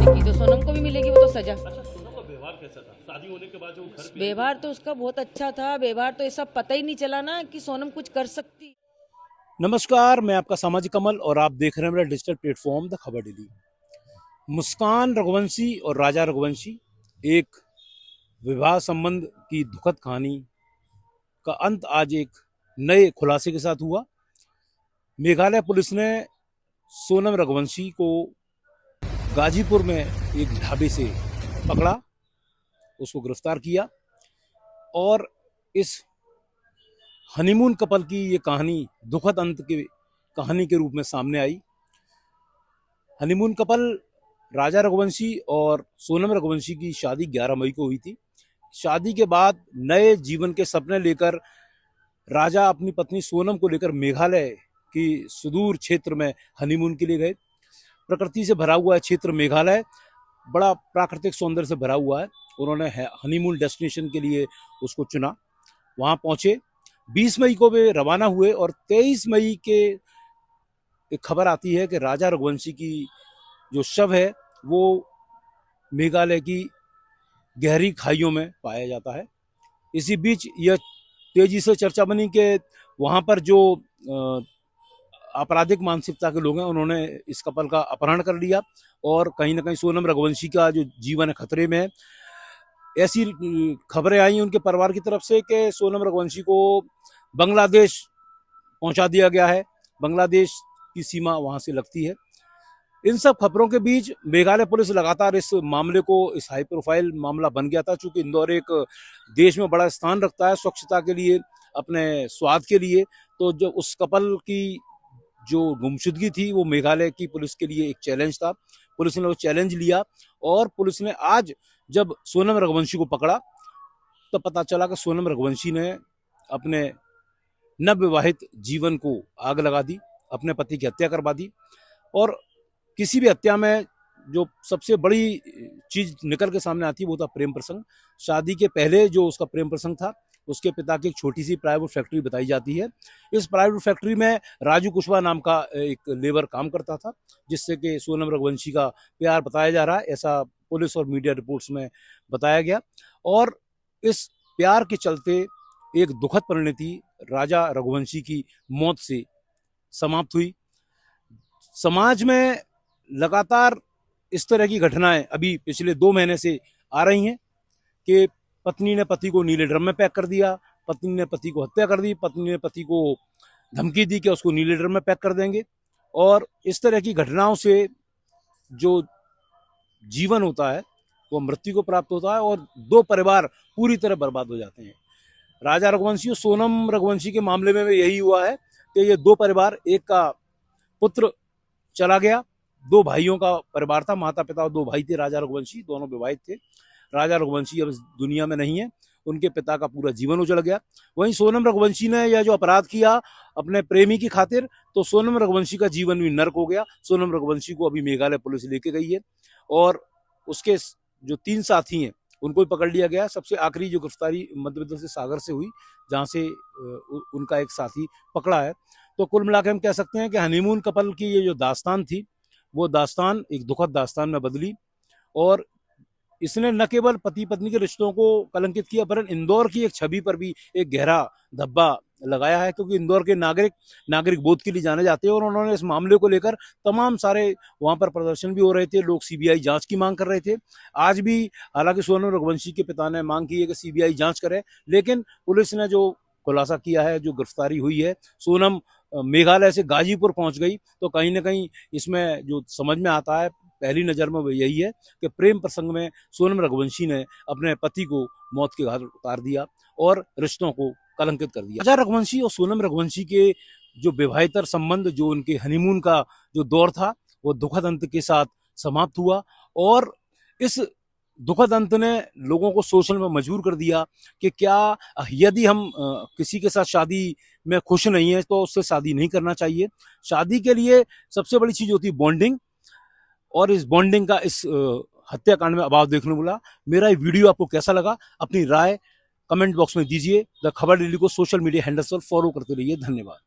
की तो सोनम को भी मिलेगी वो तो सजा। अच्छा, सोनम का व्यवहार कैसा था शादी होने के बाद जो घर पे? व्यवहार तो उसका बहुत अच्छा था। व्यवहार तो ऐसा पता ही नहीं चला ना कि सोनम कुछ कर सकती। नमस्कार, मैं आपका सामाजिक कमल और आप देख रहे हैं मेरा डिजिटल प्लेटफॉर्म द खबर डेली। मुस्कान रघुवंशी और राजा रघुवंशी एक विवाह संबंध की दुखद कहानी का अंत आज एक नए खुलासे के साथ हुआ। मेघालय पुलिस ने सोनम रघुवंशी को गाजीपुर में एक ढाबे से पकड़ा, उसको गिरफ्तार किया और इस हनीमून कपल की ये कहानी दुखद अंत के कहानी के रूप में सामने आई। हनीमून कपल राजा रघुवंशी और सोनम रघुवंशी की शादी 11 मई को हुई थी। शादी के बाद नए जीवन के सपने लेकर राजा अपनी पत्नी सोनम को लेकर मेघालय की सुदूर क्षेत्र में हनीमून के लिए गए। प्रकृति से भरा हुआ है क्षेत्र मेघालय, बड़ा प्राकृतिक सौंदर्य से भरा हुआ है। उन्होंने हनीमून डेस्टिनेशन के लिए उसको चुना, वहाँ पहुँचे। 20 मई को वे रवाना हुए और 23 मई के एक खबर आती है कि राजा रघुवंशी की जो शव है वो मेघालय की गहरी खाइयों में पाया जाता है। इसी बीच यह तेजी से चर्चा बनी कि वहाँ पर जो आपराधिक मानसिकता के लोग हैं उन्होंने इस कपल का अपहरण कर लिया और कहीं ना कहीं सोनम रघुवंशी का जो जीवन है खतरे में है। ऐसी खबरें आई उनके परिवार की तरफ से कि सोनम रघुवंशी को बांग्लादेश पहुंचा दिया गया है, बांग्लादेश की सीमा वहां से लगती है। इन सब खबरों के बीच मेघालय पुलिस लगातार इस मामले को, इस हाई प्रोफाइल मामला बन गया था, चूंकि इंदौर एक देश में बड़ा स्थान रखता है स्वच्छता के लिए, अपने स्वाद के लिए। तो जो उस कपल की जो गुमशुदगी थी वो मेघालय की पुलिस के लिए एक चैलेंज था। पुलिस ने वो चैलेंज लिया और पुलिस ने आज जब सोनम रघुवंशी को पकड़ा तो पता चला कि सोनम रघुवंशी ने अपने नवविवाहित जीवन को आग लगा दी, अपने पति की हत्या करवा दी। और किसी भी हत्या में जो सबसे बड़ी चीज निकल के सामने आती है वो था प्रेम प्रसंग। शादी के पहले जो उसका प्रेम प्रसंग था, उसके पिता की एक छोटी सी प्राइवेट फैक्ट्री बताई जाती है। इस प्राइवेट फैक्ट्री में राजू कुशवाहा नाम का एक लेबर काम करता था, जिससे कि सोनम रघुवंशी का प्यार बताया जा रहा है, ऐसा पुलिस और मीडिया रिपोर्ट्स में बताया गया। और इस प्यार के चलते एक दुखद परिणति राजा रघुवंशी की मौत से समाप्त हुई। समाज में लगातार इस तरह की घटनाएं अभी पिछले 2 महीने से आ रही हैं कि पत्नी ने पति को नीले ड्रम में पैक कर दिया, पत्नी ने पति को हत्या कर दी, पत्नी ने पति को धमकी दी कि उसको नीले ड्रम में पैक कर देंगे। और इस तरह की घटनाओं से जो जीवन होता है वो मृत्यु को प्राप्त होता है और 2 परिवार पूरी तरह बर्बाद हो जाते हैं। राजा रघुवंशी और सोनम रघुवंशी के मामले में यही हुआ है कि ये 2 परिवार, एक का पुत्र चला गया, 2 भाइयों का परिवार था, माता पिता और 2 भाई थे राजा रघुवंशी, दोनों विवाहित थे। राजा रघुवंशी अब इस दुनिया में नहीं है, उनके पिता का पूरा जीवन उजड़ गया। वहीं सोनम रघुवंशी ने यह जो अपराध किया अपने प्रेमी की खातिर, तो सोनम रघुवंशी का जीवन भी नर्क हो गया। सोनम रघुवंशी को अभी मेघालय पुलिस लेके गई है और उसके जो 3 साथी हैं उनको भी पकड़ लिया गया। सबसे आखिरी जो गिरफ्तारी मध्य प्रदेश से सागर से हुई, जहाँ से उनका एक साथी पकड़ा है। तो कुल मिलाकर हम कह सकते हैं कि हनीमून कपल की ये जो दास्तान थी वो दास्तान एक दुखद दास्तान में बदली और इसने न केवल पति पत्नी के रिश्तों को कलंकित किया, वरन इंदौर की एक छवि पर भी एक गहरा धब्बा लगाया है, क्योंकि इंदौर के नागरिक बोध के लिए जाने जाते हैं। और उन्होंने इस मामले को लेकर तमाम सारे वहां पर प्रदर्शन भी हो रहे थे, लोग सीबीआई जांच की मांग कर रहे थे। आज भी हालांकि सोनम रघुवंशी के पिता ने मांग की है कि सीबीआई जांच करे, लेकिन पुलिस ने जो खुलासा किया है, जो गिरफ्तारी हुई है, सोनम मेघालय से गाजीपुर पहुंच गई। तो कहीं ना कहीं इसमें जो समझ में आता है पहली नजर में वो यही है कि प्रेम प्रसंग में सोनम रघुवंशी ने अपने पति को मौत के घाट उतार दिया और रिश्तों को कलंकित कर दिया। राजा रघुवंशी और सोनम रघुवंशी के जो विवाहितर संबंध, जो उनके हनीमून का जो दौर था, वो दुखद अंत के साथ समाप्त हुआ। और इस दुखद अंत ने लोगों को सोचने में मजबूर कर दिया कि क्या यदि हम किसी के साथ शादी में खुश नहीं है तो उससे शादी नहीं करना चाहिए। शादी के लिए सबसे बड़ी चीज होती है बॉन्डिंग, और इस बॉन्डिंग का इस हत्याकांड में अभाव देखने को मिला। मेरा ये वीडियो आपको कैसा लगा, अपनी राय कमेंट बॉक्स में दीजिए। द खबर डेली को सोशल मीडिया हैंडल्स पर फॉलो करते रहिए। धन्यवाद।